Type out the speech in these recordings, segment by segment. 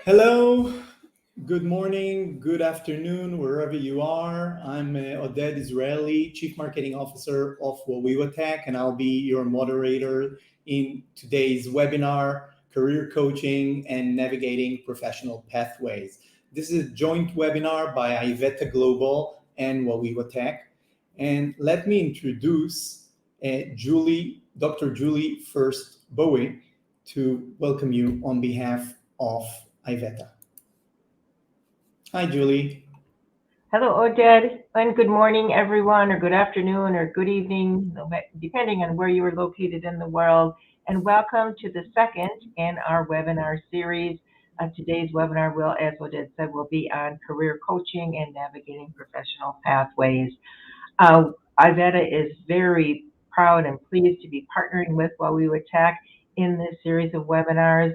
Hello, good morning, good afternoon, wherever you are. I'm Oded Israeli, Chief Marketing Officer of Wawiwa Tech, and I'll be your moderator in today's webinar, Career Coaching and Navigating Professional Pathways. This is a joint webinar by IVETA Global and Wawiwa Tech. And let me introduce Dr. Julie First Bowie, to welcome you on behalf of IVETA. Hi, Julie. Hello, Oded, and good morning, everyone, or good afternoon, or good evening, depending on where you are located in the world. And welcome to the second in our webinar series. Today's webinar will, as Oded said, will be on career coaching and navigating professional pathways. IVETA is very proud and pleased to be partnering with Wawiwa Tech in this series of webinars.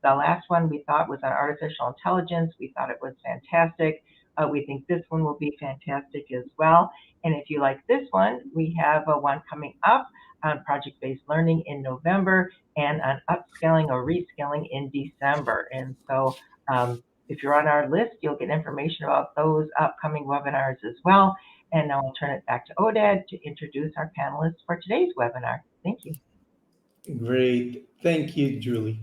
The last one we thought was on artificial intelligence. We thought it was fantastic. We think this one will be fantastic as well. And if you like this one, we have one coming up on project-based learning in November and on upskilling or reskilling in December. And so if you're on our list, you'll get information about those upcoming webinars as well. And now I'll turn it back to Oded to introduce our panelists for today's webinar. Thank you. Great. Thank you, Julie.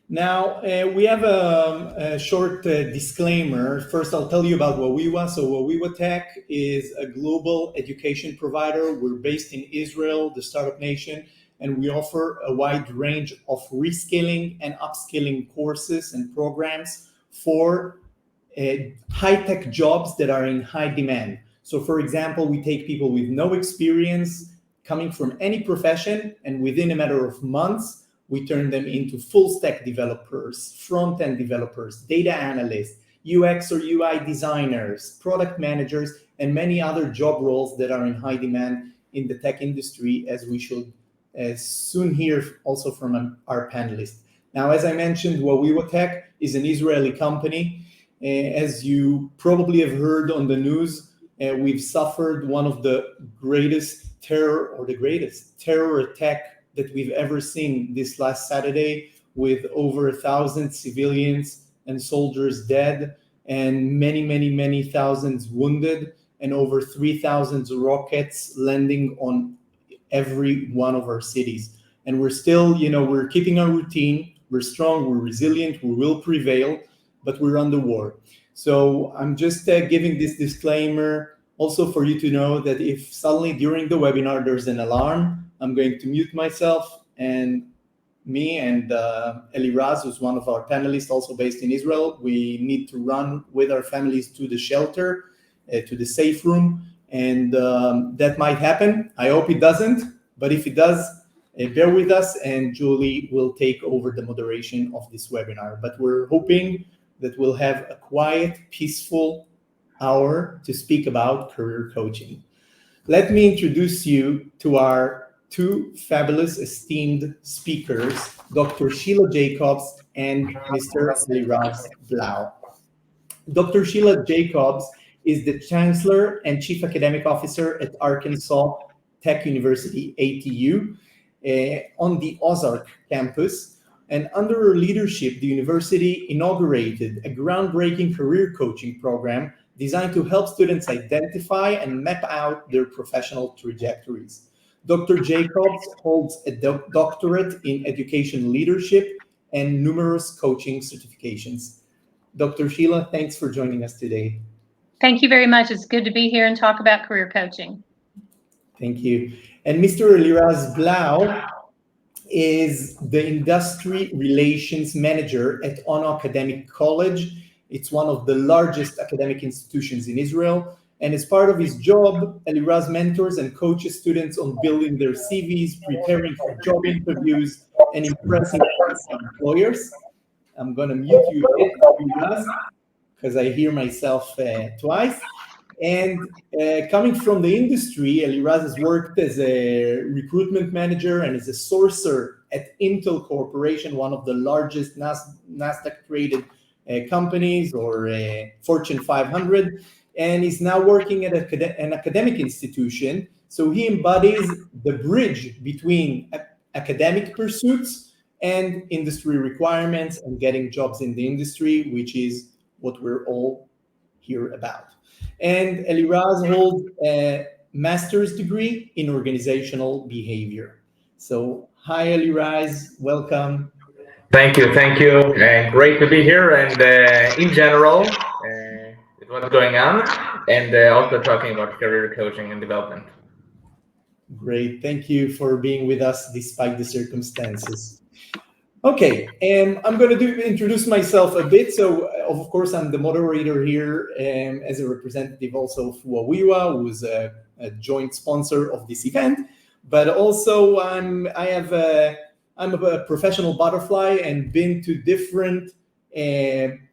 Now, we have a short disclaimer. First, I'll tell you about Wawiwa. So Wawiwa Tech is a global education provider. We're based in Israel, the startup nation, and we offer a wide range of reskilling and upskilling courses and programs for high-tech jobs that are in high demand. So, for example, we take people with no experience coming from any profession, and within a matter of months, we turn them into full-stack developers, front-end developers, data analysts, UX or UI designers, product managers, and many other job roles that are in high demand in the tech industry, as we should soon hear also from our panelists. Now, as I mentioned, Wawiwa Tech is an Israeli company. As you probably have heard on the news, we've suffered one of the greatest terror attack that we've ever seen this last Saturday, with over 1,000 civilians and soldiers dead and many thousands wounded, and over 3,000 rockets landing on every one of our cities. And we're still, we're keeping our routine. We're strong, we're resilient, we will prevail, but we're under war. So I'm just giving this disclaimer also for you to know that if suddenly during the webinar there's an alarm, I'm going to mute myself, and me and Eliraz, who's one of our panelists, also based in Israel, we need to run with our families to the shelter, to the safe room, and that might happen. I hope it doesn't, but if it does, bear with us, and Julie will take over the moderation of this webinar. But we're hoping that we'll have a quiet, peaceful hour to speak about career coaching. Let me introduce you to our two fabulous, esteemed speakers, Dr. Sheila Jacobs and Mr. Eliraz Blau. Dr. Sheila Jacobs is the Chancellor and Chief Academic Officer at Arkansas Tech University, ATU, on the Ozark Campus. And under her leadership, the university inaugurated a groundbreaking career coaching program designed to help students identify and map out their professional trajectories. Dr. Jacobs holds a doctorate in education leadership and numerous coaching certifications. Dr. Sheila, thanks for joining us today. Thank you very much. It's good to be here and talk about career coaching. Thank you. And Mr. Eliraz Blau is the Industry Relations Manager at Ono Academic College. It's one of the largest academic institutions in Israel. And as part of his job, Eliraz mentors and coaches students on building their CVs, preparing for job interviews, and impressing employers. I'm going to mute you again, because I hear myself twice. And coming from the industry, Eliraz has worked as a recruitment manager and as a sourcer at Intel Corporation, one of the largest NASDAQ-traded companies, or Fortune 500. And he's now working at an academic institution. So he embodies the bridge between academic pursuits and industry requirements and getting jobs in the industry, which is what we're all here about. And Eliraz holds a master's degree in organizational behavior. So, hi Eliraz, welcome. Thank you. Great to be here. And in general, with what's going on, and also talking about career coaching and development. Great. Thank you for being with us despite the circumstances. Okay, I'm going to introduce myself a bit. So, of course, I'm the moderator here as a representative also of Wawiwa, who's a joint sponsor of this event. But also, I'm a professional butterfly and been to different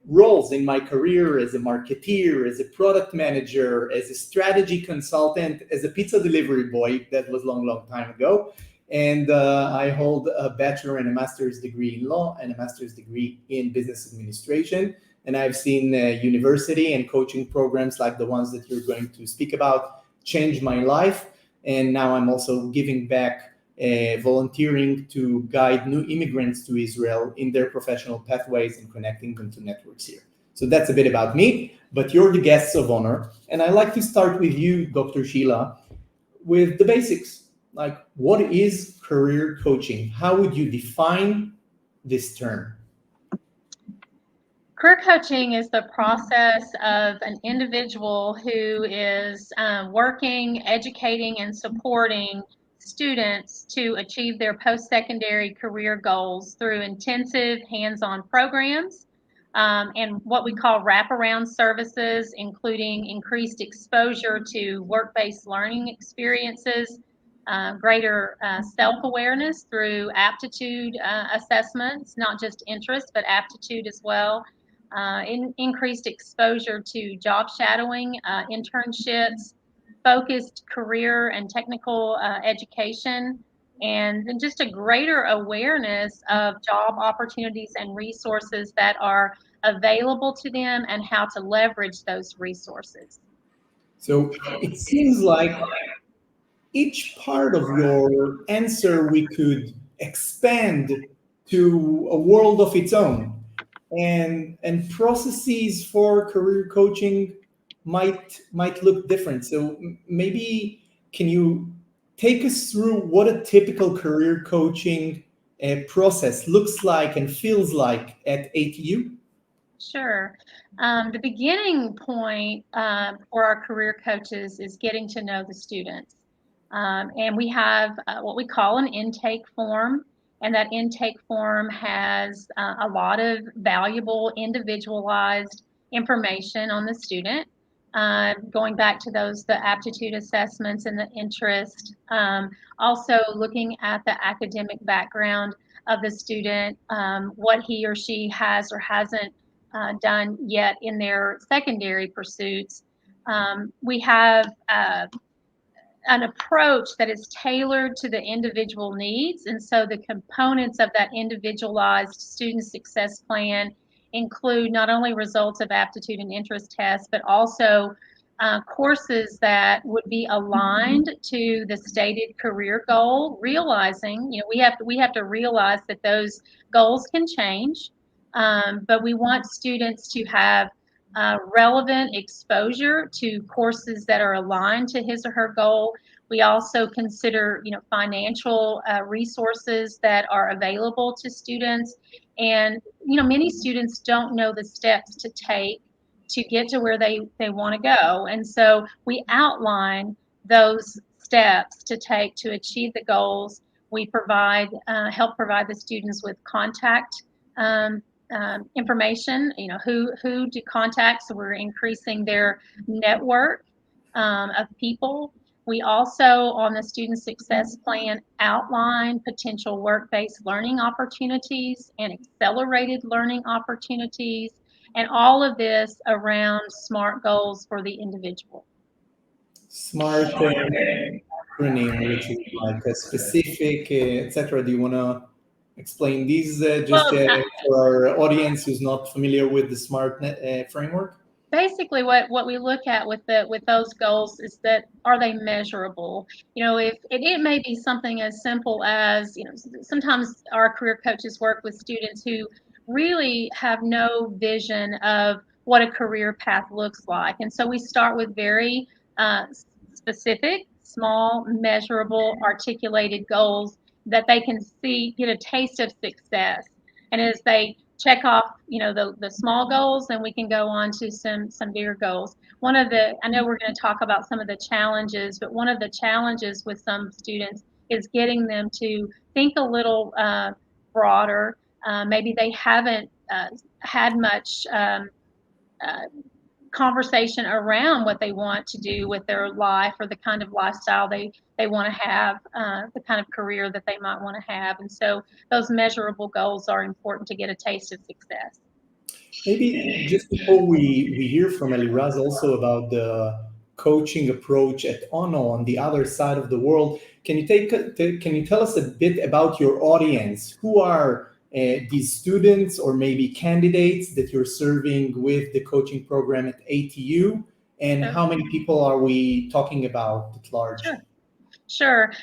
roles in my career as a marketeer, as a product manager, as a strategy consultant, as a pizza delivery boy. That was long time ago. And I hold a bachelor and a master's degree in law and a master's degree in business administration. And I've seen university and coaching programs like the ones that you're going to speak about change my life. And now I'm also giving back, volunteering to guide new immigrants to Israel in their professional pathways and connecting them to networks here. So that's a bit about me, but you're the guests of honor. And I'd like to start with you, Dr. Sheila, with the basics. Like, what is career coaching? How would you define this term? Career coaching is the process of an individual who is working, educating, and supporting students to achieve their post-secondary career goals through intensive hands-on programs and what we call wraparound services, including increased exposure to work-based learning experiences, greater self-awareness through aptitude assessments, not just interest, but aptitude as well, increased exposure to job shadowing, internships, focused career and technical education, and then just a greater awareness of job opportunities and resources that are available to them and how to leverage those resources. So it seems like each part of your answer we could expand to a world of its own, and processes for career coaching might look different. So maybe can you take us through what a typical career coaching process looks like and feels like at ATU? Sure. The beginning point for our career coaches is getting to know the students. And we have what we call an intake form, and that intake form has a lot of valuable individualized information on the student, going back to the aptitude assessments and the interest, also looking at the academic background of the student, what he or she has or hasn't done yet in their secondary pursuits. We have an approach that is tailored to the individual needs. And so the components of that individualized student success plan include not only results of aptitude and interest tests, but also courses that would be aligned to the stated career goal, realizing, we have to realize that those goals can change, but we want students to have relevant exposure to courses that are aligned to his or her goal. We also consider, financial resources that are available to students. And, many students don't know the steps to take to get to where they want to go. And so we outline those steps to take to achieve the goals. We help provide the students with contact information, who to contact, so we're increasing their network of people. We also, on the student success plan, outline potential work-based learning opportunities and accelerated learning opportunities, and all of this around SMART goals for the individual. SMART acronym, which is like a specific, etc. Do you want to explain these for our audience who's not familiar with the SMART framework? basically what we look at with those goals is that, are they measurable? If it may be something as simple as, sometimes our career coaches work with students who really have no vision of what a career path looks like, and so we start with very specific, small, measurable, articulated goals that they can see, get a taste of success. And as they check off, the small goals, then we can go on to some bigger goals. I know we're going to talk about some of the challenges, but one of the challenges with some students is getting them to think a little broader. Maybe they haven't had much conversation around what they want to do with their life, or the kind of lifestyle they want to have, the kind of career that they might want to have. And so those measurable goals are important to get a taste of success. Maybe just before we hear from Eliraz also about the coaching approach at Ono on the other side of the world, can you tell us a bit about your audience? Who are these students or maybe candidates that you're serving with the coaching program at ATU, and how many people are we talking about at large? Sure.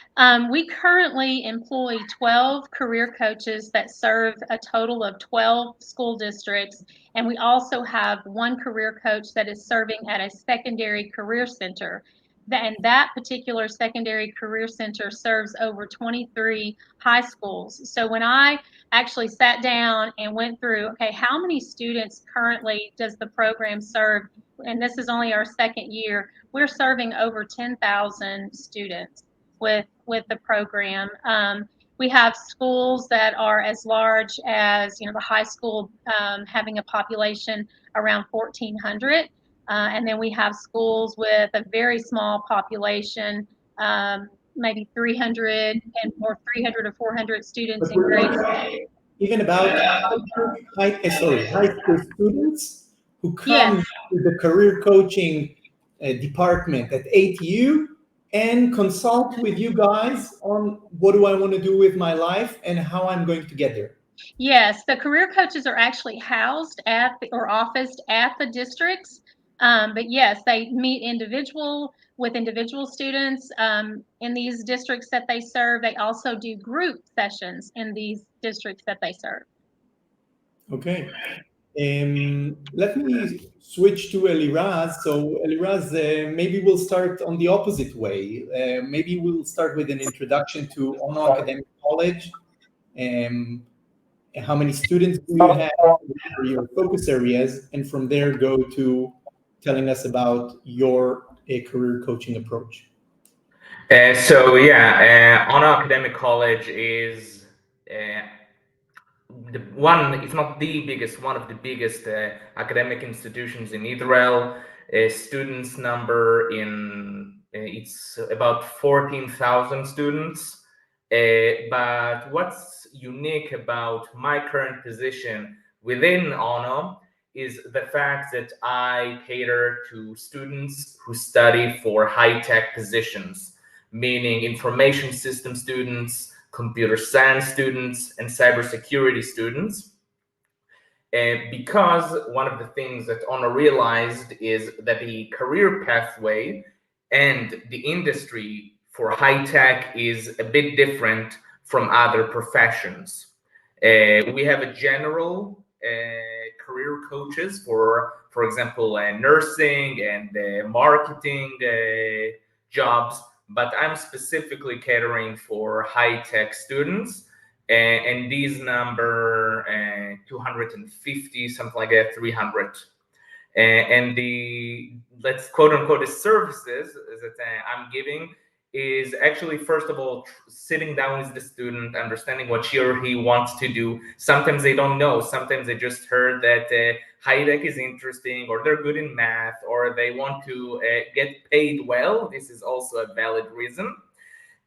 We currently employ 12 career coaches that serve a total of 12 school districts. And we also have one career coach that is serving at a secondary career center. And that particular secondary career center serves over 23 high schools. So when I actually sat down and went through, okay, how many students currently does the program serve? And this is only our second year. We're serving over 10,000 students with the program. We have schools that are as large as, the high school, having a population around 1,400. And then we have schools with a very small population, maybe 300 or 400 students in grades. Even about high school students who come to the career coaching department at ATU and consult with you guys on what do I want to do with my life and how I'm going to get there. Yes, the career coaches are actually housed or officed at the districts. But yes, they meet with individual students in these districts that they serve. They also do group sessions in these districts that they serve. Okay. Let me switch to Eliraz. So Eliraz, maybe we'll start on the opposite way. Maybe we'll start with an introduction to Ono Academic College. How many students do you have? What are your focus areas? And from there, go to telling us about your career coaching approach. Ono Academic College is if not the biggest, one of the biggest academic institutions in Israel. Students number it's about 14,000 students. But what's unique about my current position within Ono is the fact that I cater to students who study for high-tech positions, meaning information system students, computer science students, and cybersecurity students. Because one of the things that Ono realized is that the career pathway and the industry for high tech is a bit different from other professions. We have a general career coaches for example, nursing and marketing jobs, but I'm specifically catering for high tech students. And these number 250, something like that, 300. And the, let's quote unquote, the services that I'm giving is actually, first of all, sitting down with the student, understanding what she or he wants to do. Sometimes they don't know. Sometimes they just heard that high tech is interesting, or they're good in math, or they want to get paid well. This is also a valid reason.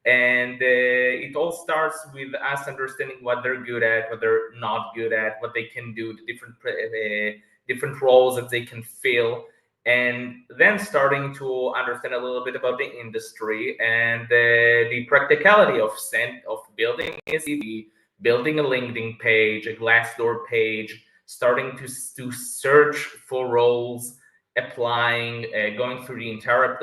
And it all starts with us understanding what they're good at, what they're not good at, what they can do, the different roles that they can fill, and then starting to understand a little bit about the industry and the practicality of building a CV, building a LinkedIn page, a Glassdoor page, starting to search for roles applying, going through the entire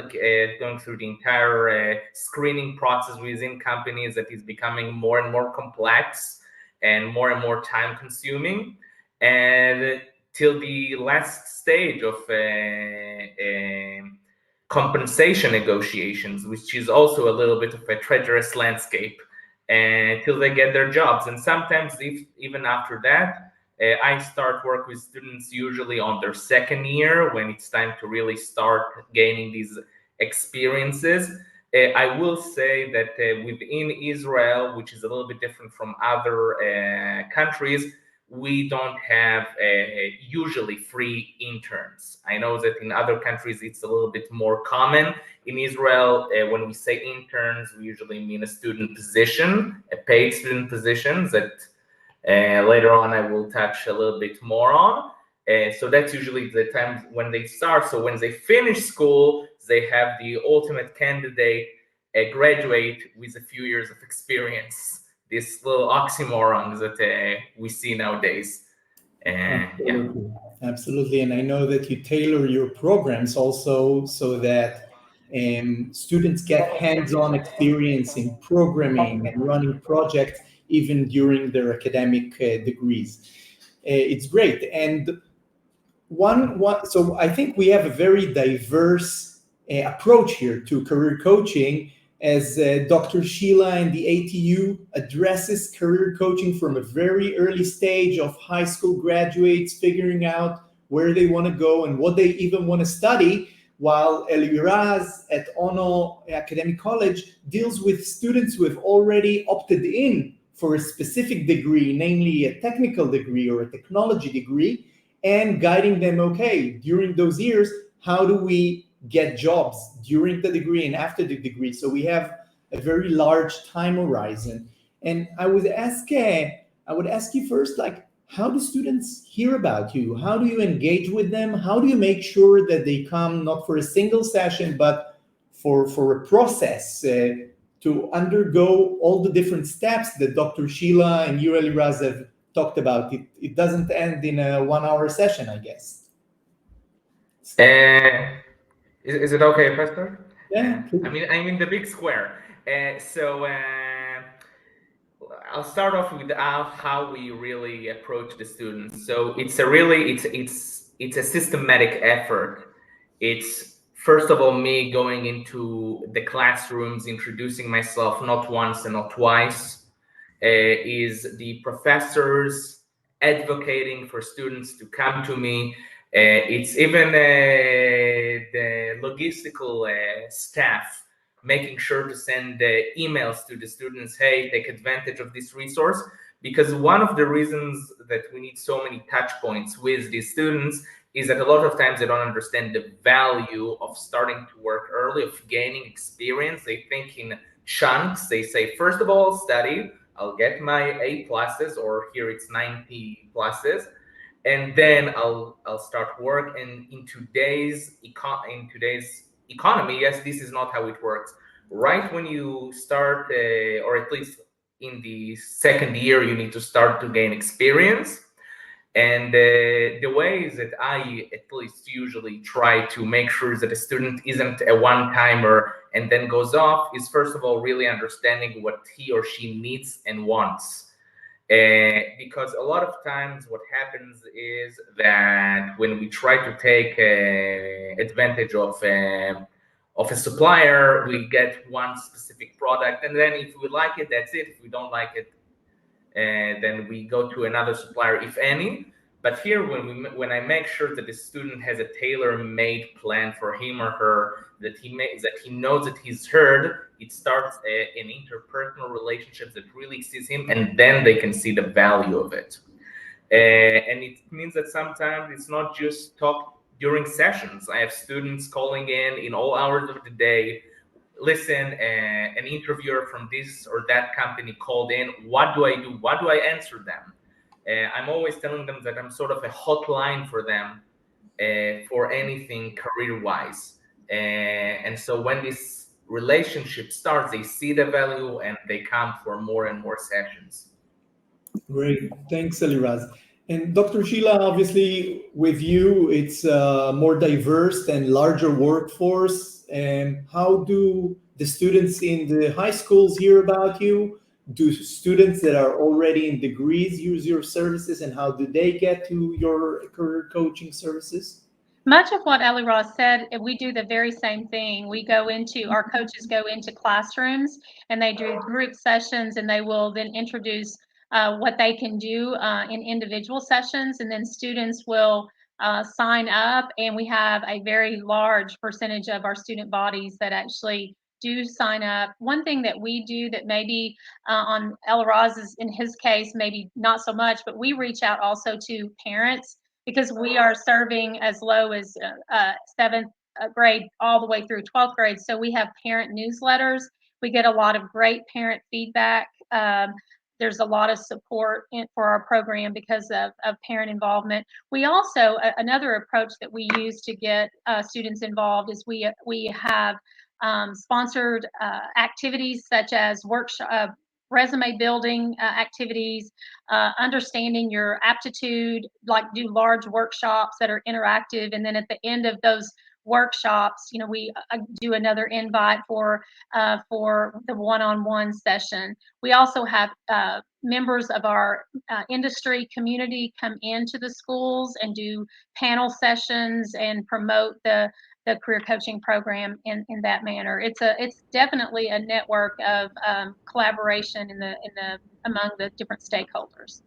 screening process within companies that is becoming more and more complex and more time consuming, and till the last stage of compensation negotiations, which is also a little bit of a treacherous landscape, until they get their jobs. And sometimes, even after that, I start work with students usually on their second year, when it's time to really start gaining these experiences. I will say that within Israel, which is a little bit different from other countries, we don't have usually free interns. I know that in other countries it's a little bit more common. In Israel, when we say interns, we usually mean a student position, a paid student position that later on I will touch a little bit more on. So that's usually the time when they start. So when they finish school, they have the ultimate candidate graduate with a few years of experience. This little oxymoron that we see nowadays. Absolutely. Yeah. Absolutely. And I know that you tailor your programs also so that students get hands-on experience in programming and running projects even during their academic degrees. It's great. And so I think we have a very diverse approach here to career coaching, as Dr. Sheila and the ATU addresses career coaching from a very early stage of high school graduates figuring out where they want to go and what they even want to study, while Eliraz at Ono Academic College deals with students who have already opted in for a specific degree, namely a technical degree or a technology degree, and guiding them, okay, during those years, how do we get jobs during the degree and after the degree? So we have a very large time horizon. And I would ask you first, like, how do students hear about you? How do you engage with them? How do you make sure that they come not for a single session, but for a process to undergo all the different steps that Dr. Sheila and you, Eliraz, have talked about? It doesn't end in a 1 hour session, I guess. Is it okay, Pastor? Yeah. I'm in the big square. So I'll start off with how we really approach the students. So it's a systematic effort. It's first of all me going into the classrooms, introducing myself not once and not twice. Is the professors advocating for students to come to me. It's even the logistical staff making sure to send emails to the students, hey, take advantage of this resource. Because one of the reasons that we need so many touch points with these students is that a lot of times they don't understand the value of starting to work early, of gaining experience. They think in chunks. They say, first of all, study. I'll get my A pluses, or here it's 90 pluses, and then I'll start work. And in today's economy, yes, this is not how it works. Right when you start, or at least in the second year, you need to start to gain experience. And the ways that I at least usually try to make sure that a student isn't a one-timer and then goes off is, first of all, really understanding what he or she needs and wants. Because a lot of times what happens is that when we try to take advantage of a supplier, we get one specific product, and then if we like it, that's it. If we don't like it, then we go to another supplier, if any. But here, when I make sure that the student has a tailor-made plan for him or her, that he knows that he's heard, it starts an interpersonal relationship that really sees him, and then they can see the value of it. And it means that sometimes it's not just talk during sessions. I have students calling in all hours of the day. Listen, an interviewer from this or that company called in. What do I do? What do I answer them? I'm always telling them that I'm sort of a hotline for them for anything career-wise. And so when this relationship starts, they see the value and they come for more and more sessions. Great. Thanks, Eliraz. And Dr. Sheila, obviously, with you, it's a more diverse and larger workforce. And how do the students in the high schools hear about you? Do students that are already in degrees use your services, and how do they get to your career coaching services? Much of what Ellie Ross said, we do the very same thing. Our coaches go into classrooms and they do group sessions, and they will then introduce what they can do in individual sessions, and then students will sign up, and we have a very large percentage of our student bodies that actually do sign up. One thing that we do that maybe on Ellie Ross's, in his case, maybe not so much, but we reach out also to parents, because we are serving as low as seventh grade all the way through 12th grade. So we have parent newsletters. We get a lot of great parent feedback. There's a lot of support for our program because of parent involvement. We also, another approach that we use to get students involved is we have sponsored activities such as resume building activities, understanding your aptitude, like do large workshops that are interactive. And then at the end of those workshops, we do another invite for the one-on-one session. We also have members of our industry community come into the schools and do panel sessions and promote the career coaching program in that manner. It's definitely a network of collaboration among the different stakeholders.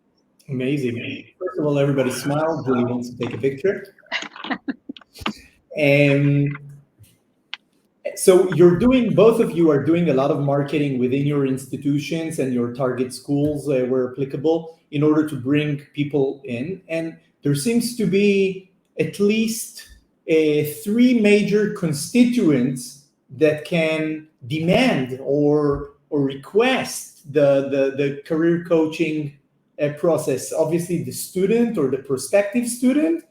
Amazing. First of all, everybody smile. Julie wants to take a picture. And so both of you are doing a lot of marketing within your institutions and your target schools where applicable in order to bring people in. And there seems to be at least three major constituents that can demand or request the career coaching process. Obviously, the student or the prospective student,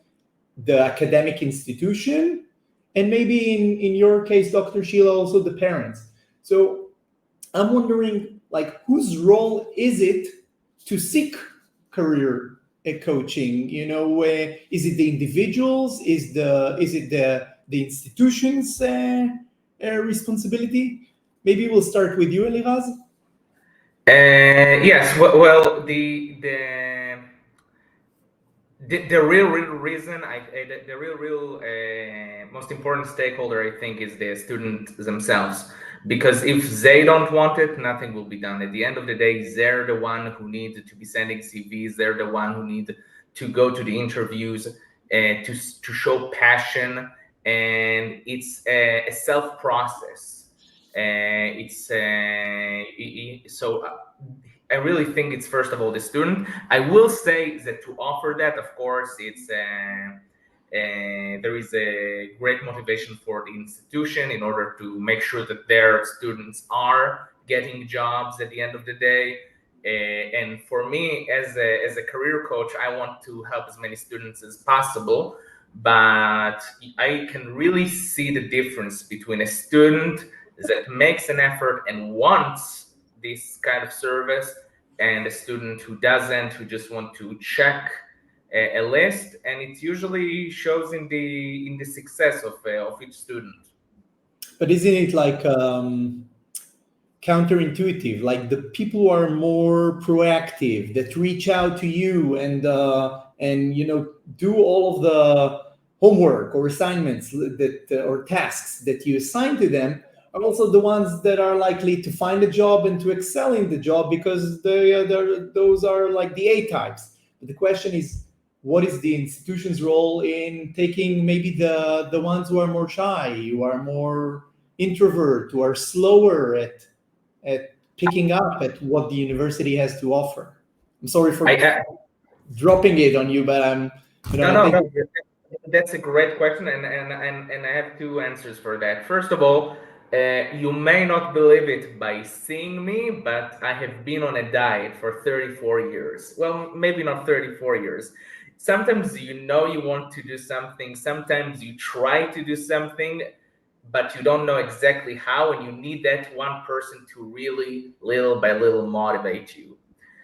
the academic institution, and maybe in your case, Dr. Sheila, also the parents. So I'm wondering, like, whose role is it to seek career coaching? Is it the individuals? Is it the institution's responsibility? Maybe we'll start with you, Eliraz. Yes. Well, the real reason, the real most important stakeholder, I think, is the student themselves. Because if they don't want it, nothing will be done. At the end of the day, they're the one who need to be sending CVs. They're the one who need to go to the interviews and to show passion. And it's a self process. So I really think it's first of all the student. I will say that to offer that, of course, there is a great motivation for the institution in order to make sure that their students are getting jobs at the end of the day. And for me, as a career coach, I want to help as many students as possible. But I can really see the difference between a student that makes an effort and wants this kind of service, and a student who doesn't, who just want to check a list, and it usually shows in the success of each student. But isn't it like counterintuitive? Like the people who are more proactive, that reach out to you and do all of the homework or assignments or tasks that you assign to them, are also the ones that are likely to find a job and to excel in the job, because those are like the A types. But the question is, what is the institution's role in taking maybe the ones who are more shy, who are more introvert, who are slower at picking up at what the university has to offer? I'm sorry for dropping it on you, but No. That's a great question, and I have two answers for that. First of all, you may not believe it by seeing me, but I have been on a diet for 34 years. Well, maybe not 34 years. Sometimes you want to do something, sometimes you try to do something, but you don't know exactly how, and you need that one person to really, little by little, motivate you.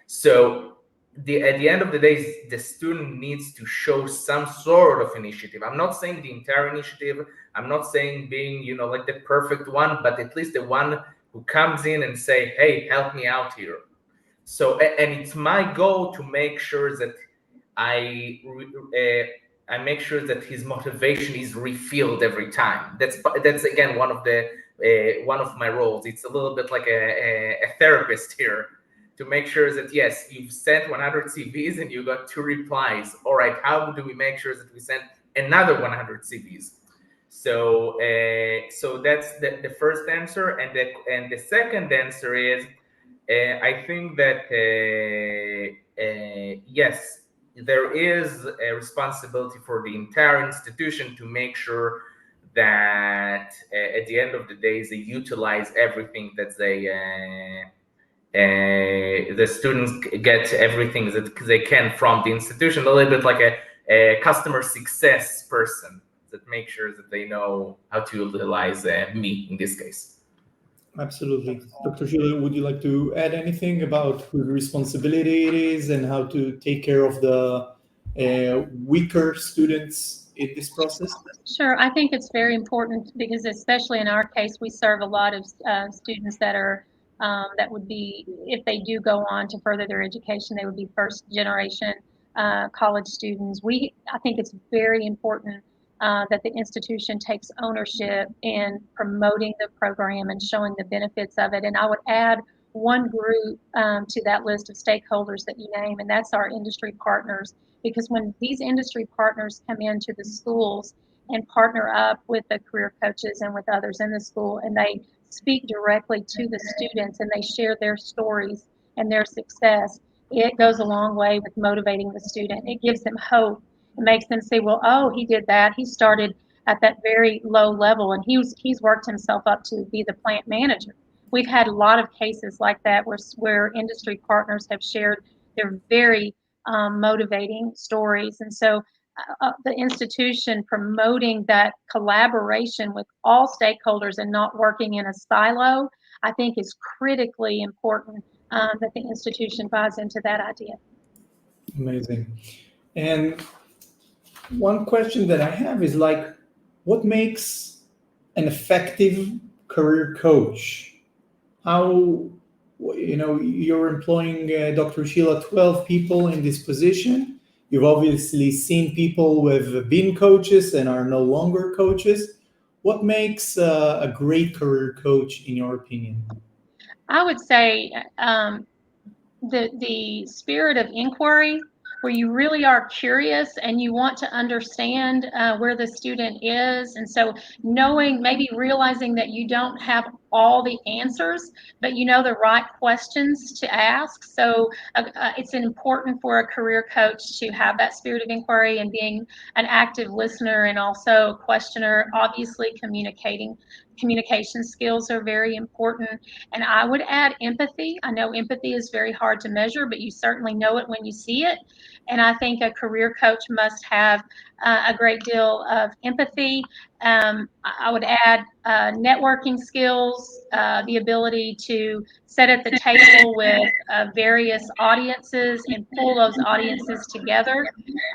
So at the end of the day, the student needs to show some sort of initiative. I'm not saying the entire initiative. I'm not saying being, like the perfect one, but at least the one who comes in and say, hey, help me out here. So, and it's my goal to make sure that I make sure that his motivation is refilled every time. That's again one of my roles. It's a little bit like a therapist here, to make sure that yes, you've sent 100 CVs and you got 2 replies. All right, how do we make sure that we send another 100 CVs? So so that's the first answer, and the second answer is I think that yes, there is a responsibility for the entire institution to make sure that at the end of the day they utilize everything that the students get everything that they can from the institution, a little bit like a customer success person that makes sure that they know how to utilize me in this case. Absolutely. Dr. Sheila, would you like to add anything about whose responsibility it is and how to take care of the weaker students in this process? Sure, I think it's very important because especially in our case, we serve a lot of students that are that would be, if they do go on to further their education, they would be first generation college students. I think it's very important that the institution takes ownership in promoting the program and showing the benefits of it. And I would add one group to that list of stakeholders that you name, and that's our industry partners. Because when these industry partners come into the schools and partner up with the career coaches and with others in the school, and they speak directly to the students and they share their stories and their success, it goes a long way with motivating the student. It gives them hope. It makes them say, well, oh, he did that. He started at that very low level and he's worked himself up to be the plant manager. We've had a lot of cases like that where industry partners have shared their very motivating stories. And so the institution promoting that collaboration with all stakeholders and not working in a silo, I think is critically important that the institution buys into that idea. Amazing. And one question that I have is like, what makes an effective career coach? How, you're employing Dr. Sheila, 12 people in this position. You've obviously seen people who have been coaches and are no longer coaches. What makes a great career coach, in your opinion? I would say the spirit of inquiry, where you really are curious and you want to understand where the student is. And so maybe realizing that you don't have all the answers, but you know the right questions to ask. So it's important for a career coach to have that spirit of inquiry and being an active listener and also a questioner. Obviously, communication skills are very important. And I would add empathy. I know empathy is very hard to measure, but you certainly know it when you see it. And I think a career coach must have a great deal of empathy. I would add networking skills, the ability to sit at the table with various audiences and pull those audiences together.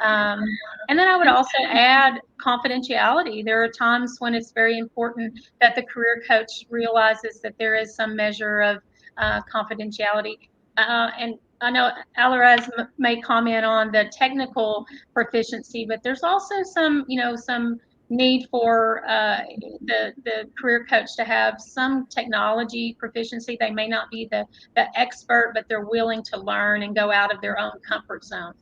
And then I would also add confidentiality. There are times when it's very important that the career coach realizes that there is some measure of confidentiality. And I know Alirez may comment on the technical proficiency, but there's also some need for the career coach to have some technology proficiency. They may not be the expert, but they're willing to learn and go out of their own comfort zone.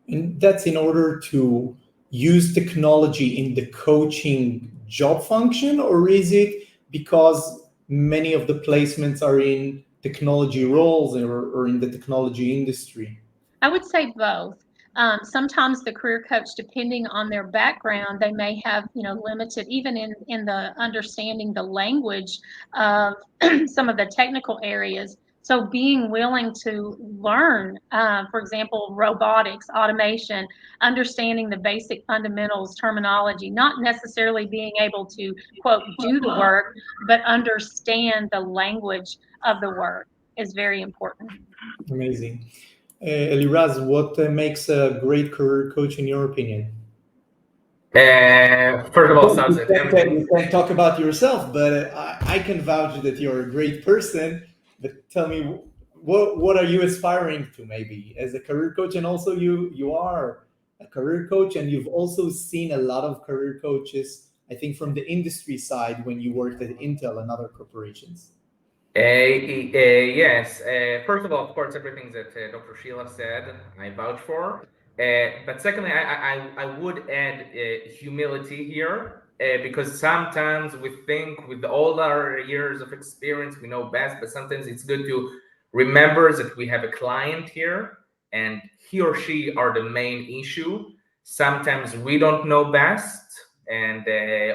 And that's in order to use technology in the coaching job function, or is it because many of the placements are in technology roles or in the technology industry? I would say both. Sometimes the career coach, depending on their background, they may have, limited, even in the understanding the language of some of the technical areas. So being willing to learn, for example, robotics, automation, understanding the basic fundamentals, terminology, not necessarily being able to, quote, do the work, but understand the language of the work is very important. Amazing. Eliraz, what makes a great career coach in your opinion? First of all, sounds tempting. You can't talk about yourself, but I can vouch that you're a great person. But tell me, what are you aspiring to maybe as a career coach? And also, you are a career coach, and you've also seen a lot of career coaches, I think, from the industry side when you worked at Intel and other corporations. Yes. First of all, of course, everything that Dr. Sheila said, I vouch for. But secondly, I would add humility here, because sometimes we think with all our years of experience, we know best, but sometimes it's good to remember that we have a client here and he or she are the main issue. Sometimes we don't know best, and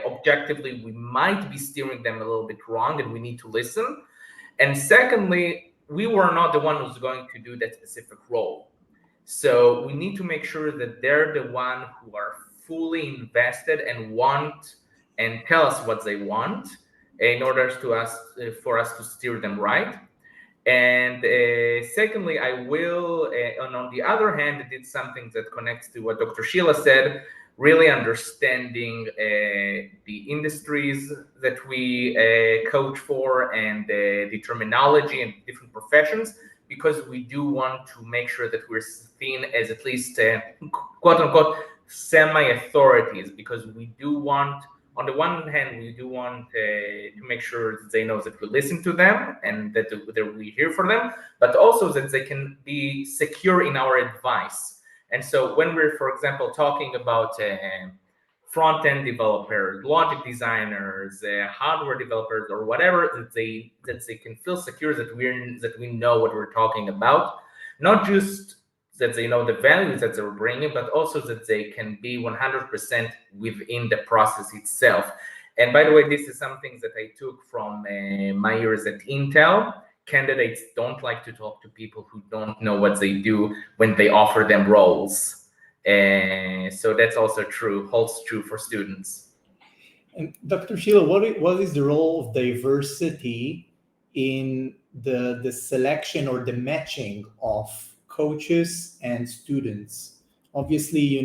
objectively, we might be steering them a little bit wrong, and we need to listen. And secondly, we were not the one who's going to do that specific role. So we need to make sure that they're the one who are fully invested and want and tell us what they want in order to us for us to steer them right. And secondly, I will, and on the other hand, did something that connects to what Dr. Sheila said, really understanding the industries that we coach for and the terminology and different professions, because we do want to make sure that we're seen as at least quote unquote semi-authorities, because we do want, on the one hand, we do want to make sure that they know that we listen to them and that we hear from them, but also that they can be secure in our advice. And so when we're, for example, talking about front-end developers, logic designers, hardware developers, or whatever, that they can feel secure that we know what we're talking about, not just that they know the values that they're bringing, but also that they can be 100% within the process itself. And by the way, this is something that I took from my years at Intel. Candidates don't like to talk to people who don't know what they do when they offer them roles. So that's also true, holds true for students. And Dr. Sheila, what is the role of diversity in the selection or the matching of coaches and students? Obviously,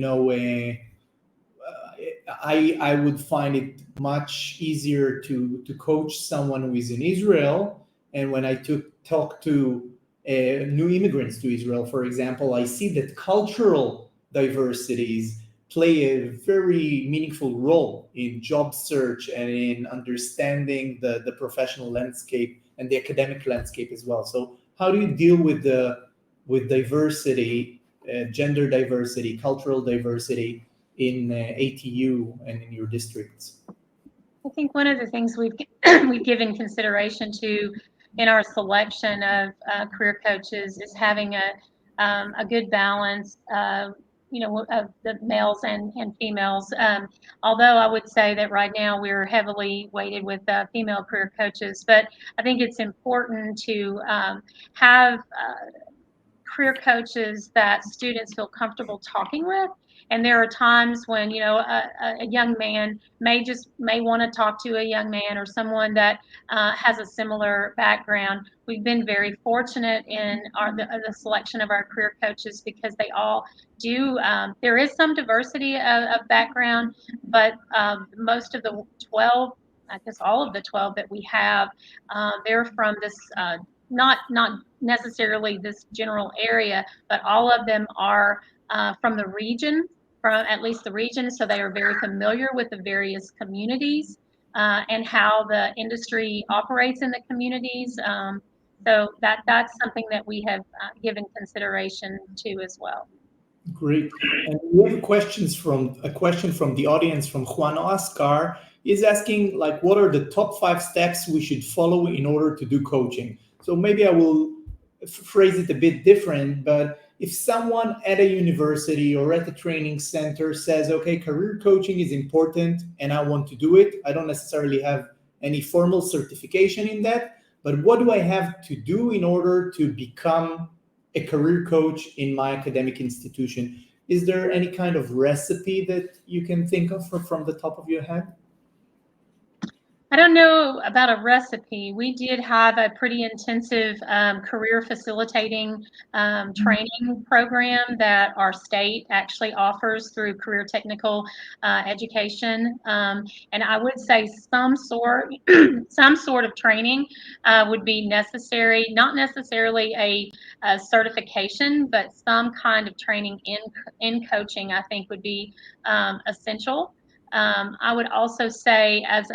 I would find it much easier to coach someone who is in Israel. And when I talk to new immigrants to Israel, for example, I see that cultural diversities play a very meaningful role in job search and in understanding the professional landscape and the academic landscape as well. So how do you deal with diversity, gender diversity, cultural diversity in ATU and in your districts? I think one of the things we've given consideration to in our selection of career coaches is having a good balance of the males and females. Although I would say that right now we're heavily weighted with female career coaches, but I think it's important to have career coaches that students feel comfortable talking with. And there are times when a young man may want to talk to a young man or someone that has a similar background. We've been very fortunate in the selection of our career coaches because they all do. There is some diversity of background, but most of the 12, I guess all of the 12 that we have, they're from this. Not necessarily this general area, but all of them are from the region, from at least the region, so they are very familiar with the various communities and how the industry operates in the communities. So that's something that we have given consideration to as well. Great. And we have a question from the audience from Juan Oscar. Is asking, like, what are the top 5 steps we should follow in order to do coaching? So maybe I will phrase it a bit different, but if someone at a university or at a training center says, okay, career coaching is important and I want to do it, I don't necessarily have any formal certification in that, but what do I have to do in order to become a career coach in my academic institution? Is there any kind of recipe that you can think of from the top of your head? I don't know about a recipe. We did have a pretty intensive career facilitating training program that our state actually offers through career technical education. And I would say some sort of training would be necessary, not necessarily a certification, but some kind of training in coaching, I think would be essential. I would also say as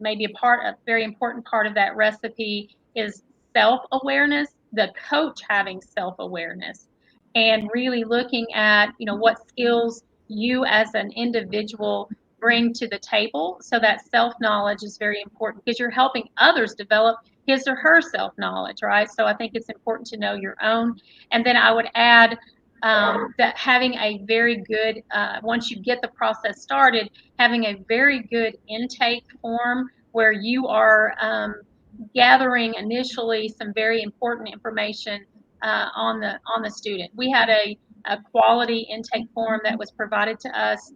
maybe a very important part of that recipe is self-awareness, the coach having self-awareness and really looking at, what skills you as an individual bring to the table. So that self-knowledge is very important because you're helping others develop his or her self-knowledge, right? So I think it's important to know your own. And then I would add that having a very good, once you get the process started, having a very good intake form where you are gathering initially some very important information on the student. We had a quality intake form that was provided to us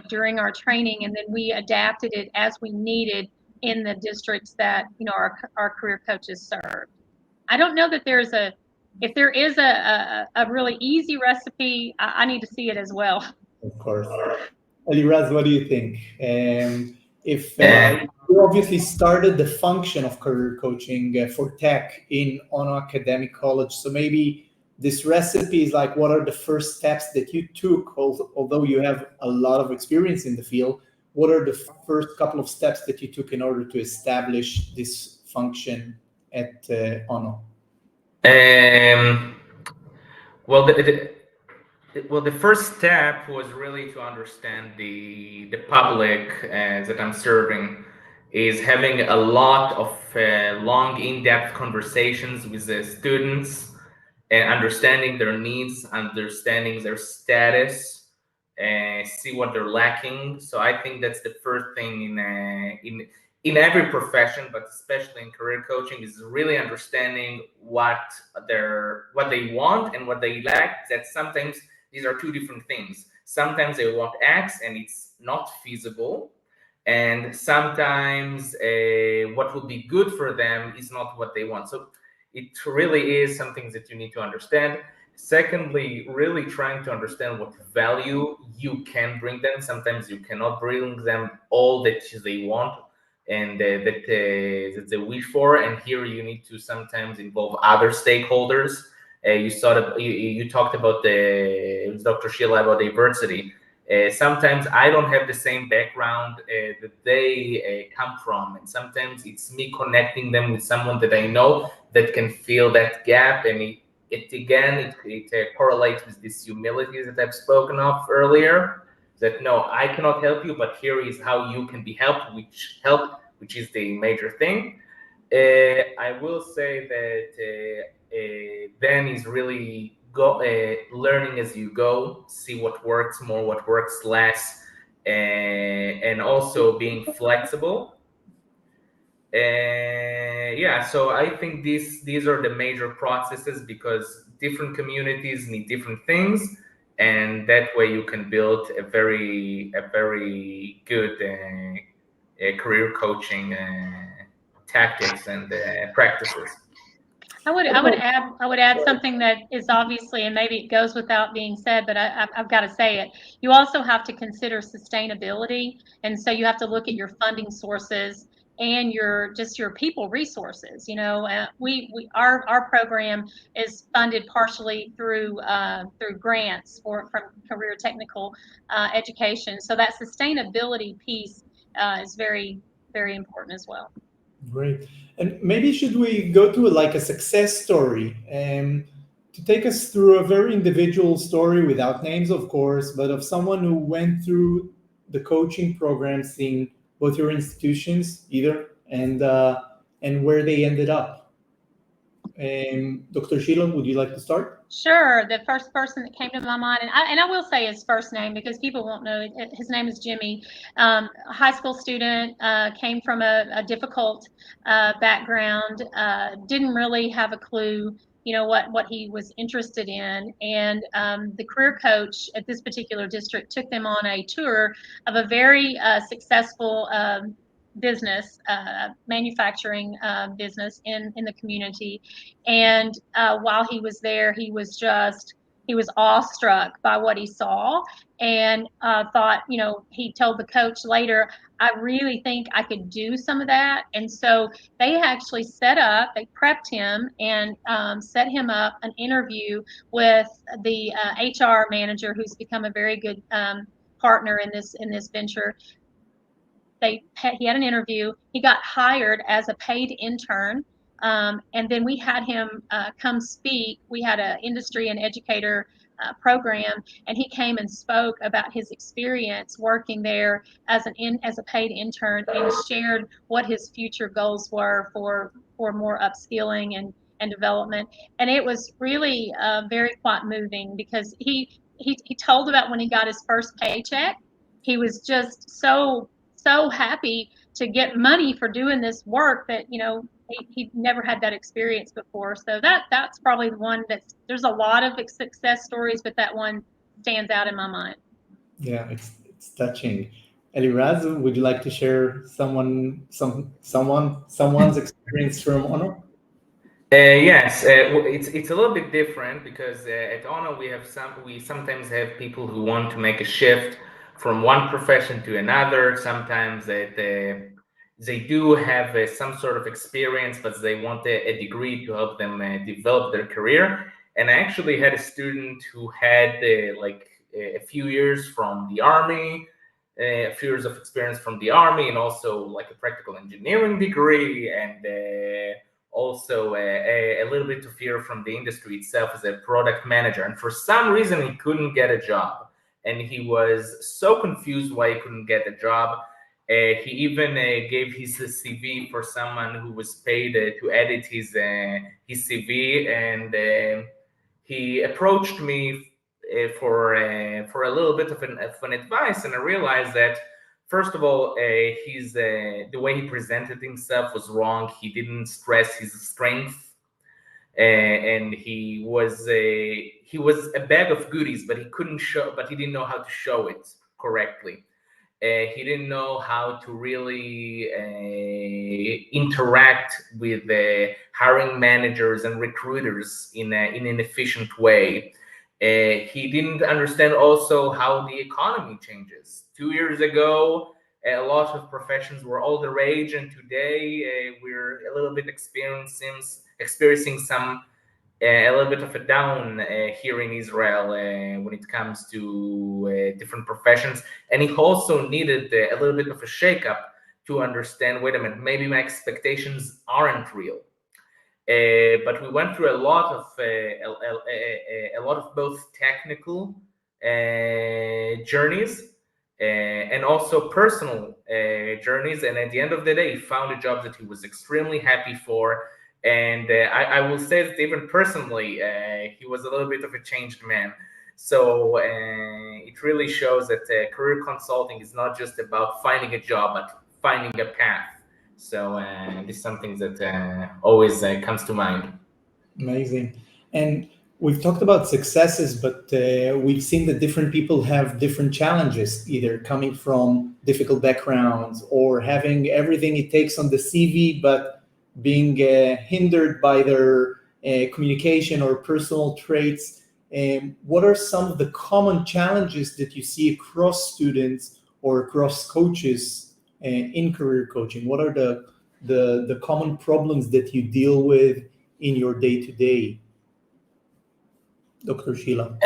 during our training, and then we adapted it as we needed in the districts that our career coaches serve. I don't know that if there is a really easy recipe, I need to see it as well. Of course. Eliraz, what do you think? If Yeah. you obviously started the function of career coaching for tech in Ono Academic College, so maybe this recipe is like, what are the first steps that you took, although you have a lot of experience in the field, what are the first couple of steps that you took in order to establish this function at Ono? Well, the first step was really to understand the public that I'm serving is having a lot of long, in-depth conversations with the students, and understanding their needs, understanding their status, and see what they're lacking. So I think that's the first thing in every profession, but especially in career coaching, is really understanding what they want and what they lack. That sometimes these are two different things. Sometimes they want X and it's not feasible, and sometimes what would be good for them is not what they want. So it really is something that you need to understand. Secondly, really trying to understand what value you can bring them. Sometimes you cannot bring them all that they want and that they wish for. And here you need to sometimes involve other stakeholders. You talked about Dr. Sheila about diversity. Sometimes I don't have the same background that they come from, and sometimes it's me connecting them with someone that I know that can fill that gap. And it correlates with this humility that I've spoken of earlier. That no, I cannot help you, but here is how you can be helped, which is the major thing. I will say that then is really learning as you go, see what works more, what works less, and also being flexible. So I think these are the major processes, because different communities need different things, and that way you can build a very good career coaching tactics and practices. I would add something that is obviously, and maybe it goes without being said, but I've got to say it. You also have to consider sustainability, and so you have to look at your funding sources and your people resources. Our program is funded partially through grants from career technical education. So that sustainability piece is very, very important as well. Great. And maybe should we go to like a success story to take us through a very individual story without names, of course, but of someone who went through the coaching programs in both your institutions, either, and where they ended up. Dr. Sheila, would you like to start? Sure. The first person that came to my mind, and I will say his first name because people won't know it. His name is Jimmy. A high school student, came from a difficult background, didn't really have a clue, what he was interested in. And the career coach at this particular district took them on a tour of a very successful business, manufacturing business in the community. And while he was there, he was awestruck by what he saw, and thought, he told the coach later, I really think I could do some of that. And so they actually they prepped him and set him up an interview with the HR manager, who's become a very good partner in this venture. He had an interview. He got hired as a paid intern, and then we had him come speak. We had an industry and educator program, and he came and spoke about his experience working there as a paid intern, and shared what his future goals were for more upskilling and development. And it was really very quite moving, because he told about when he got his first paycheck. He was just so happy to get money for doing this work that he never had that experience before. So that's probably the one there's a lot of success stories, but that one stands out in my mind. Yeah, it's touching. Eliraz, would you like to share someone's experience from Ono? Yes, it's a little bit different, because at Ono we sometimes have people who want to make a shift from one profession to another. Sometimes they do have some sort of experience, but they want a degree to help them develop their career. And I actually had a student who had like a few years from the Army, a few years of experience from the Army, and also like a practical engineering degree, and also a little bit of fear from the industry itself as a product manager. And for some reason, he couldn't get a job. And he was so confused why he couldn't get a job. He even gave his CV for someone who was paid to edit his CV. And he approached me for a little bit of an advice. And I realized that, first of all, the way he presented himself was wrong. He didn't stress his strength, and he was a bag of goodies, but he didn't know how to show it correctly. He didn't know how to really interact with hiring managers and recruiters in an efficient way. He didn't understand also how the economy changes. 2 years ago, a lot of professions were all the rage, and today we're a little bit experiencing a little bit of a down here in Israel when it comes to different professions. And he also needed a little bit of a shakeup to understand, wait a minute, maybe my expectations aren't real. But we went through a lot of both technical journeys and also personal journeys. And at the end of the day, he found a job that he was extremely happy for. And I will say that even personally, he was a little bit of a changed man. So it really shows that career consulting is not just about finding a job, but finding a path. So this is something that always comes to mind. Amazing. And we've talked about successes, but we've seen that different people have different challenges, either coming from difficult backgrounds or having everything it takes on the CV, but being hindered by their communication or personal traits. What are some of the common challenges that you see across students or across coaches in career coaching? What are the common problems that you deal with in your day-to-day, Dr. Sheila?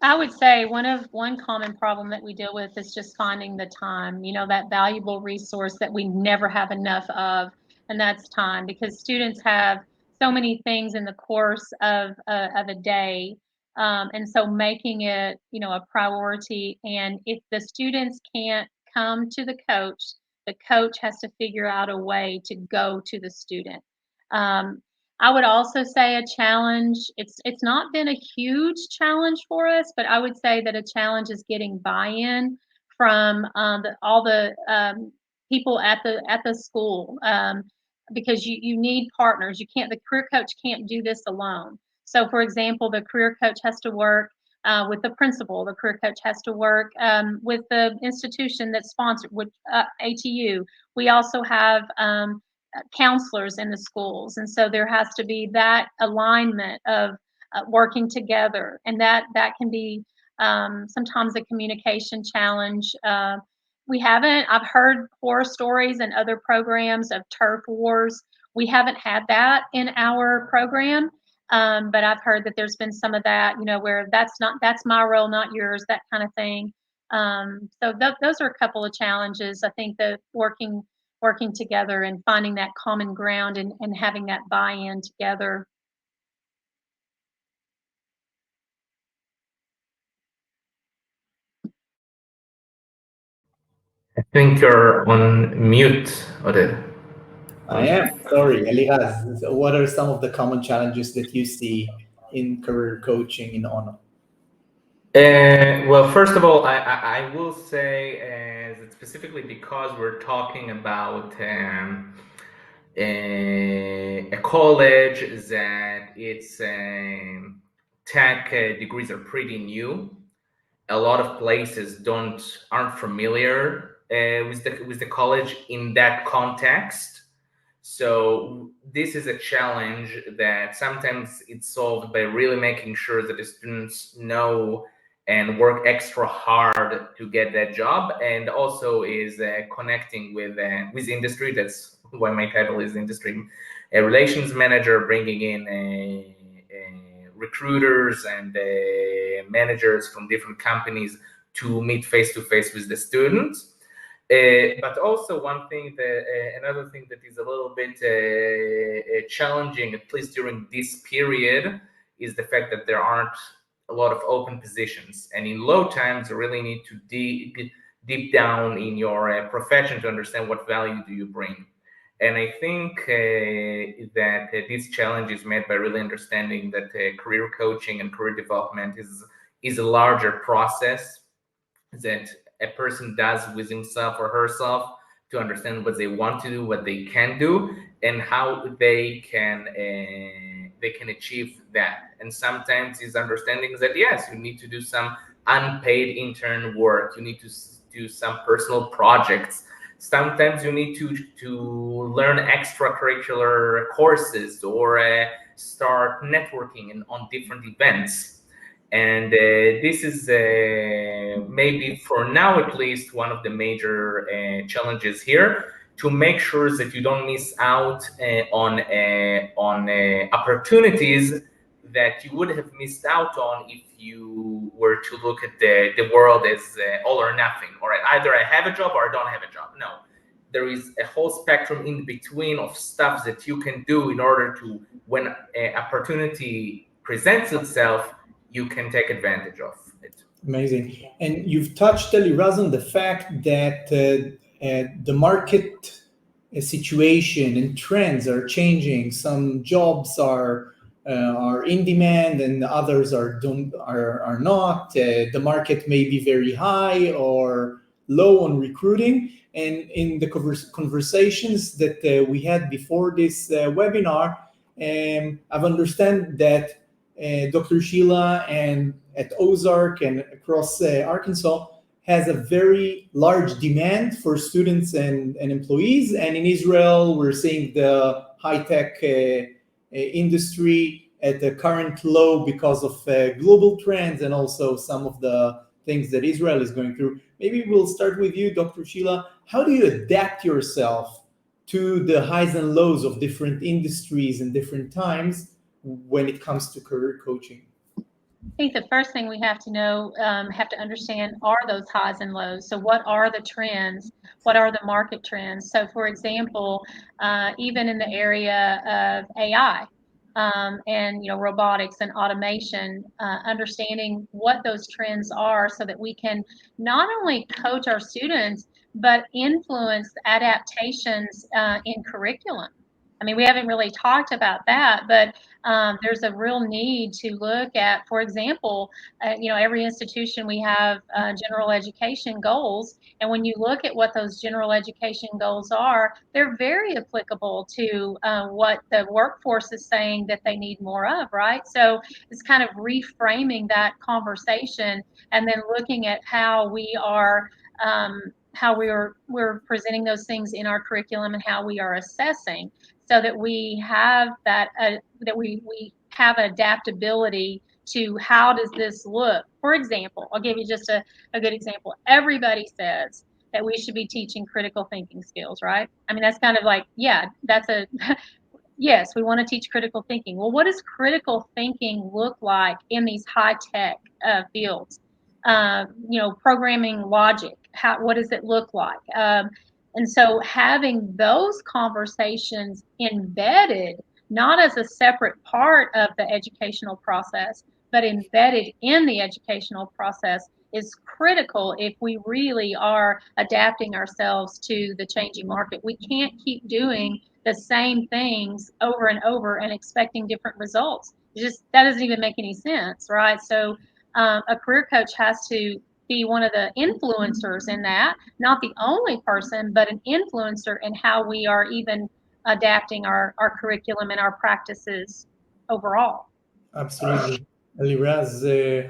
I would say one common problem that we deal with is just finding the time, that valuable resource that we never have enough of, and that's time, because students have so many things in the course of a day. And so making it, a priority. And if the students can't come to the coach has to figure out a way to go to the student. I would also say a challenge, it's not been a huge challenge for us, but I would say that a challenge is getting buy-in from all the people at the school, because you need partners. The career coach can't do this alone. So for example, the career coach has to work with the principal. The career coach has to work with the institution that's sponsored, with ATU. We also have counselors in the schools, and so there has to be that alignment of working together, and that can be sometimes a communication challenge. I've heard horror stories and other programs of turf wars. We haven't had that in our program, but I've heard that there's been some of that, where that's my role, not yours, that kind of thing. So those are a couple of challenges. I think that working together and finding that common ground and having that buy-in together. I think you're on mute, Oded. I am. Sorry, Elias. What are some of the common challenges that you see in career coaching in Ono? Well, first of all, I will say, specifically because we're talking about a college that its tech degrees are pretty new. A lot of places aren't familiar with the college in that context. So this is a challenge that sometimes it's solved by really making sure that the students know and work extra hard to get that job, and also is connecting with industry. That's why my title is industry relations manager, bringing in recruiters and managers from different companies to meet face to face with the students. But also another thing that is a little bit challenging, at least during this period, is the fact that there aren't a lot of open positions. And in low times, you really need to deep down in your profession to understand what value do you bring. And I think that this challenge is made by really understanding that career coaching and career development is a larger process that a person does with himself or herself to understand what they want to do, what they can do, and how they can achieve that. And sometimes these understandings that yes, you need to do some unpaid intern work, you need to do some personal projects. Sometimes you need to learn extracurricular courses or start networking on different events. And this is maybe for now at least one of the major challenges here, to make sure that you don't miss out on opportunities that you would have missed out on if you were to look at the world as all or nothing. All right, either I have a job or I don't have a job. No, there is a whole spectrum in between of stuff that you can do in order to, when an opportunity presents itself, you can take advantage of it. Amazing. And you've touched, Eliraz, on the fact that the market situation and trends are changing. Some jobs are in demand and others are not. The market may be very high or low on recruiting. And in the conversations that we had before this webinar, I've understand that Dr. Sheila and at Ozark and across Arkansas has a very large demand for students and employees. And in Israel, we're seeing the high-tech industry at the current low because of global trends and also some of the things that Israel is going through. Maybe we'll start with you, Dr. Sheila. How do you adapt yourself to the highs and lows of different industries and different times when it comes to career coaching? I think the first thing we have to know, have to understand, are those highs and lows. So what are the trends? What are the market trends? So for example, even in the area of AI, and robotics and automation, understanding what those trends are so that we can not only coach our students, but influence adaptations in curriculum. I mean, we haven't really talked about that, but there's a real need to look at, for example, every institution we have general education goals. And when you look at what those general education goals are, they're very applicable to what the workforce is saying that they need more of, right? So it's kind of reframing that conversation and then looking at how we're presenting those things in our curriculum and how we are assessing, so that we have that we have adaptability to how does this look. For example, I'll give you just a good example. Everybody says that we should be teaching critical thinking skills, right? I mean, that's kind of like, yeah, that's a yes, we want to teach critical thinking. Well, what does critical thinking look like in these high-tech fields? Programming logic, what does it look like? And so having those conversations embedded, not as a separate part of the educational process, but embedded in the educational process, is critical if we really are adapting ourselves to the changing market. We can't keep doing the same things over and over and expecting different results. That doesn't even make any sense, right? So a career coach has to be one of the influencers in that, not the only person, but an influencer in how we are even adapting our curriculum and our practices overall. Absolutely. Eliraz,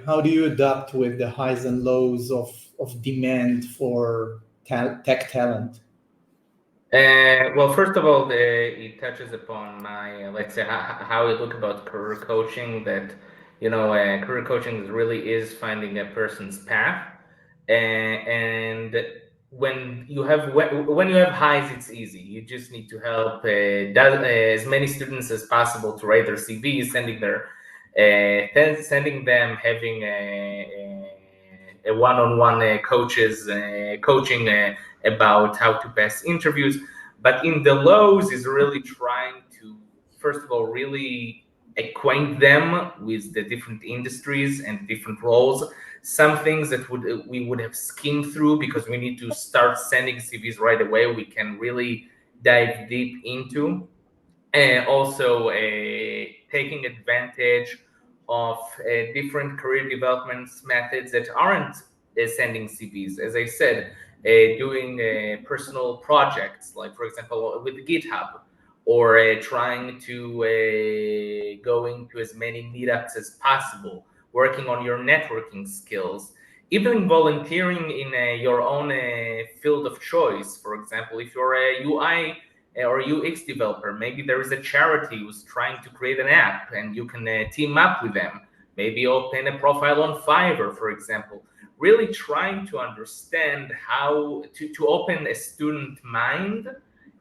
how do you adapt with the highs and lows of demand for tech talent? Well, first of all, it touches upon my, let's say, how I look about career coaching. That career coaching really is finding a person's path, and when you have highs, it's easy. You just need to help as many students as possible to write their CVs, sending them, having a one-on-one coaching about how to pass interviews. But in the lows is really trying to, first of all, really acquaint them with the different industries and different roles. Some things that we would have skimmed through because we need to start sending CVs right away. We can really dive deep into, and also taking advantage of different career development methods that aren't sending CVs. As I said, doing personal projects, like for example with GitHub, or trying to go into as many meetups as possible, working on your networking skills, even volunteering in your own field of choice. For example, if you're a UI or UX developer, maybe there is a charity who's trying to create an app and you can team up with them. Maybe open a profile on Fiverr, for example. Really trying to understand how to open a student mind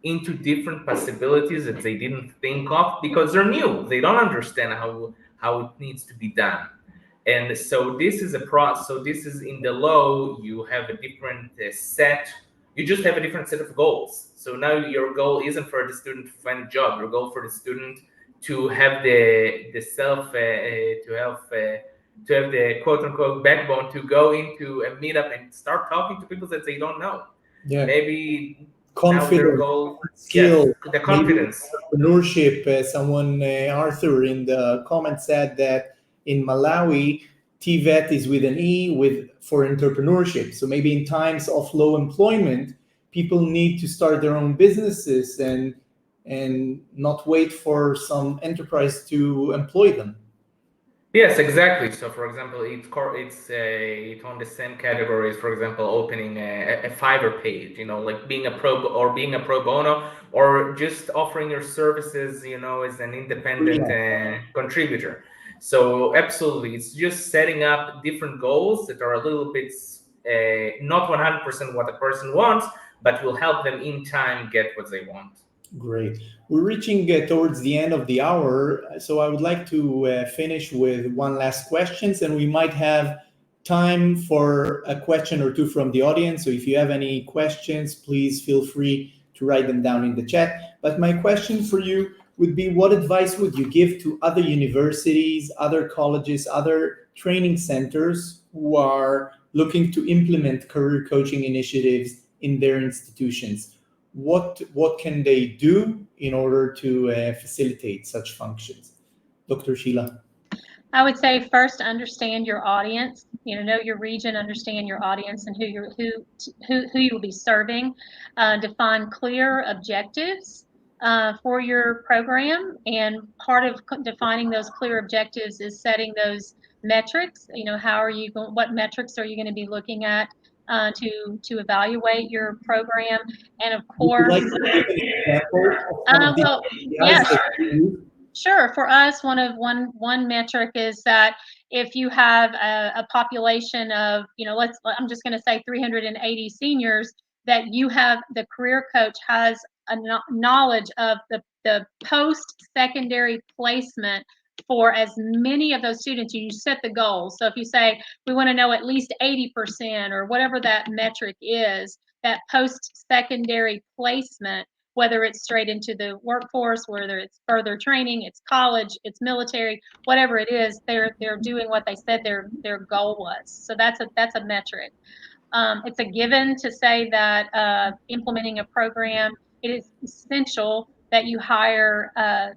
into different possibilities that they didn't think of because they're new. They don't understand how it needs to be done. And so this is a process. So this is in the low, you have a different you just have a different set of goals. So now your goal isn't for the student to find a job. Your goal for the student to have the self, to have the quote unquote backbone to go into a meetup and start talking to people that they don't know. Yeah. Maybe confidence, now their goal, skill, yes, the confidence, entrepreneurship. Someone, Arthur, in the comments said that in Malawi, TVET is with an E for entrepreneurship. So maybe in times of low employment, people need to start their own businesses and not wait for some enterprise to employ them. Yes, exactly. So, for example, it's on the same categories. For example, opening a Fiverr page, like being a pro bono, or just offering your services, as an independent contributor. So, absolutely, it's just setting up different goals that are a little bit not 100% what the person wants, but will help them in time get what they want. Great. We're reaching towards the end of the hour, so I would like to finish with one last question, and we might have time for a question or two from the audience. So if you have any questions, please feel free to write them down in the chat. But my question for you would be, what advice would you give to other universities, other colleges, other training centers who are looking to implement career coaching initiatives in their institutions? what can they do in order to facilitate such functions? Dr. Sheila. I would say first understand your audience. Know your region, understand your audience and who you will be serving. Define clear objectives for your program, and part of defining those clear objectives is setting those metrics. What metrics are you going to be looking at to evaluate your program? And of course, would you like to give an example of well, yes. Sure. For us, one metric is that if you have a population of, I'm just going to say 380 seniors, that the career coach has a knowledge of the post-secondary placement for as many of those students. You set the goal. So if you say we want to know at least 80% or whatever that metric is, that post-secondary placement, whether it's straight into the workforce, whether it's further training, it's college, it's military, whatever it is, they're doing what they said their goal was. So that's a metric. It's a given to say that implementing a program, it is essential that you hire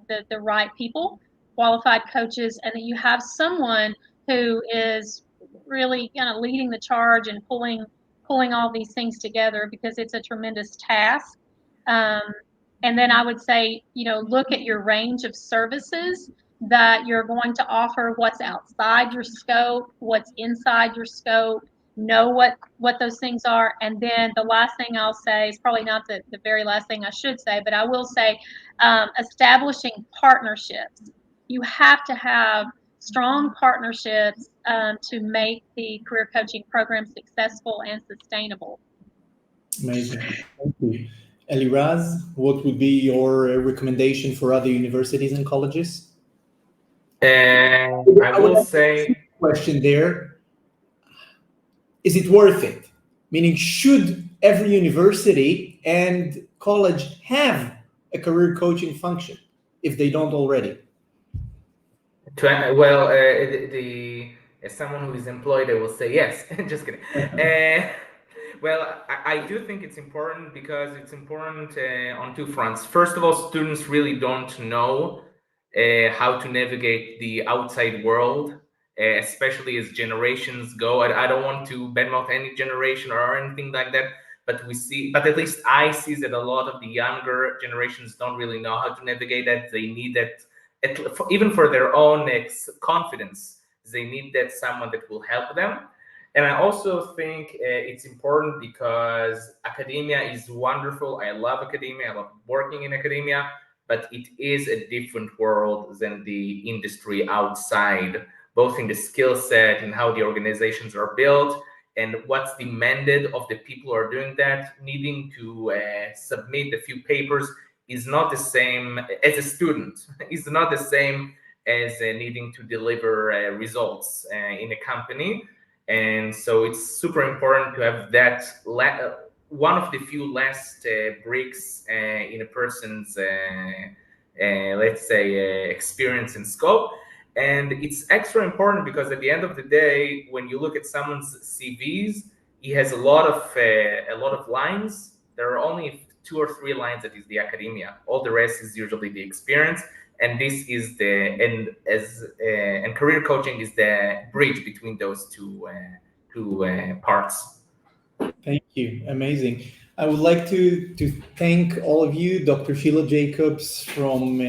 the right people, qualified coaches, and that you have someone who is really kind of leading the charge and pulling all these things together, because it's a tremendous task. And then I would say, look at your range of services that you're going to offer, what's outside your scope, what's inside your scope, know what those things are. And then the last thing I'll say is probably not the very last thing I should say, but I will say establishing partnerships. You have to have strong partnerships to make the career coaching program successful and sustainable. Amazing. Thank you. Eliraz, what would be your recommendation for other universities and colleges? I will say, question there. Is it worth it? Meaning, should every university and college have a career coaching function if they don't already? Well, as someone who is employed, I will say yes. Just kidding. Well, I do think it's important, because it's important on two fronts. First of all, students really don't know how to navigate the outside world, especially as generations go. I don't want to badmouth any generation or anything like that, but at least I see that a lot of the younger generations don't really know how to navigate that. They need that, even for their own confidence, they need that someone that will help them. And I also think it's important because academia is wonderful. I love academia. I love working in academia, but it is a different world than the industry outside, both in the skill set and how the organizations are built and what's demanded of the people who are doing that. Needing to submit a few papers is not the same as a student. It's not the same as needing to deliver results in a company. And so it's super important to have that one of the few last bricks in a person's, let's say, experience and scope. And it's extra important because at the end of the day, when you look at someone's CVs, he has a lot of lines. There are only 2 or 3 lines that is the academia. All the rest is usually the experience. And this is and career coaching is the bridge between those two parts. Thank you. Amazing. I would like to thank all of you, Dr. Sheila Jacobs from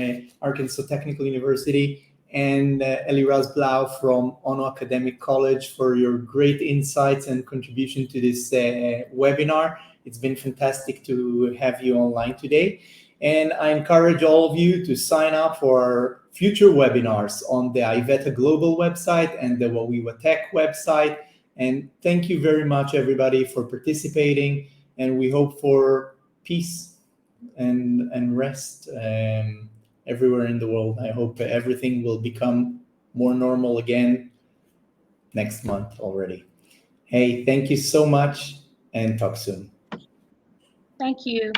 Arkansas Technical University and Eliraz Blau from Ono Academic College for your great insights and contribution to this webinar. It's been fantastic to have you online today. And I encourage all of you to sign up for our future webinars on the IVETA Global website and the Wawiwa Tech website. And thank you very much, everybody, for participating. And we hope for peace and rest everywhere in the world. I hope everything will become more normal again next month already. Hey, thank you so much, and talk soon. Thank you.